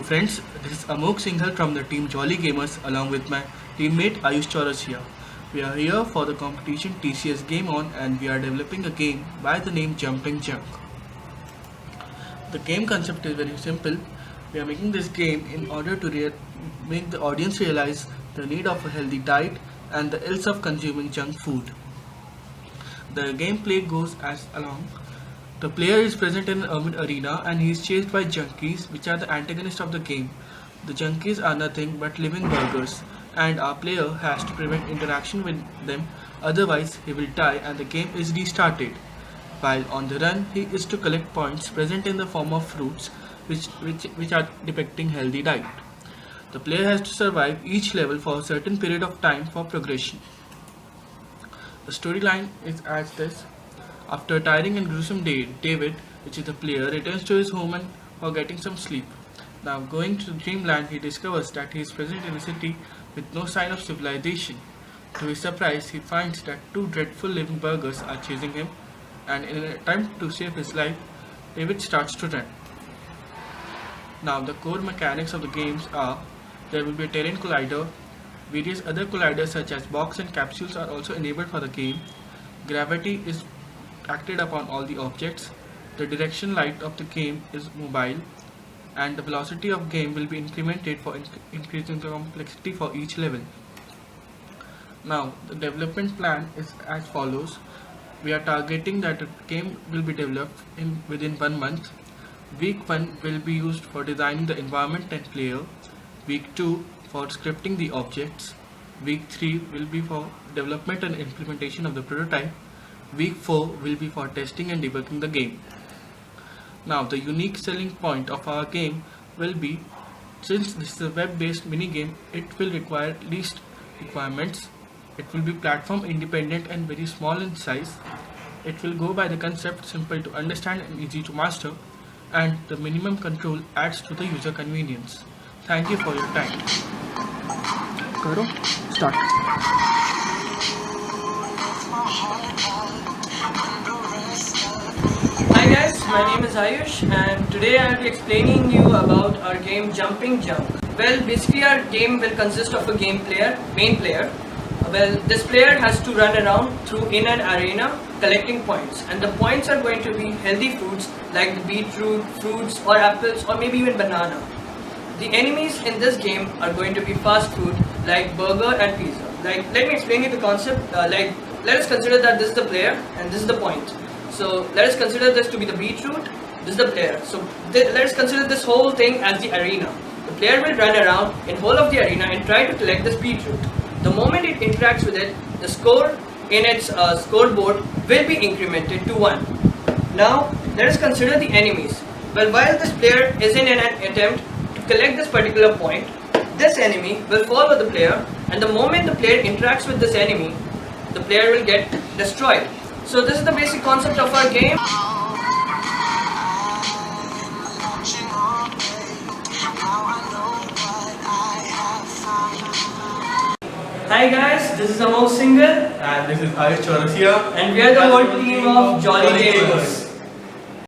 friends, this is Amok Singhal from the team Jolly Gamers along with my teammate Ayush Chaurasia. We are here for the competition TCS Game On and we are developing a game by the name Jumping Junk. The game concept is very simple. We are making this game in order to make the audience realize the need of a healthy diet and the ills of consuming junk food. The gameplay goes as along. The player is present in an urban arena and he is chased by junkies, which are the antagonists of the game. The junkies are nothing but living burgers, and our player has to prevent interaction with them, otherwise he will die and the game is restarted. While on the run, he is to collect points present in the form of fruits, which are depicting healthy diet. The player has to survive each level for a certain period of time for progression. The storyline is as this. After a tiring and gruesome day, David, which is the player, returns to his home and for getting some sleep. Now, going to dreamland, he discovers that he is present in a city with no sign of civilization. To his surprise, he finds that two dreadful living burgers are chasing him, and in an attempt to save his life, David starts to run. Now, the core mechanics of the games are there will be a terrain collider, various other colliders such as box and capsules are also enabled for the game, gravity is acted upon all the objects, the direction light of the game is mobile, and the velocity of game will be incremented for increasing the complexity for each level. Now, the development plan is as follows. We are targeting that the game will be developed within 1 month. Week 1 will be used for designing the environment and player. Week 2 for scripting the objects. Week 3 will be for development and implementation of the prototype. Week 4 will be for testing and debugging the game. Now, the unique selling point of our game will be, since this is a web-based mini-game, it will require least requirements. It will be platform independent and very small in size. It will go by the concept simple to understand and easy to master, and the minimum control adds to the user convenience. Thank you for your time. Karo, start. Hi guys, my name is Ayush and today I will be explaining you about our game Jumping Junk. Well, basically our game will consist of a main player. Well, this player has to run around in an arena collecting points, and the points are going to be healthy foods like the beetroot, fruits or apples or maybe even banana. The enemies in this game are going to be fast food like burger and pizza. Like, let me explain you the concept. Let us consider that this is the player and this is the point. So let us consider this to be the beetroot, this is the player. So let us consider this whole thing as the arena. The player will run around in whole of the arena and try to collect this beetroot. The moment it interacts with it, the score in its scoreboard will be incremented to 1. Now let us consider the enemies. Well, while this player is in an attempt to collect this particular point, this enemy will follow the player, and the moment the player interacts with this enemy, the player will get destroyed. So this is the basic concept of our game. Hi guys, this is Amok Singhal And this is Ayush Chaurasia. and we are the whole team of Jolly Gamers.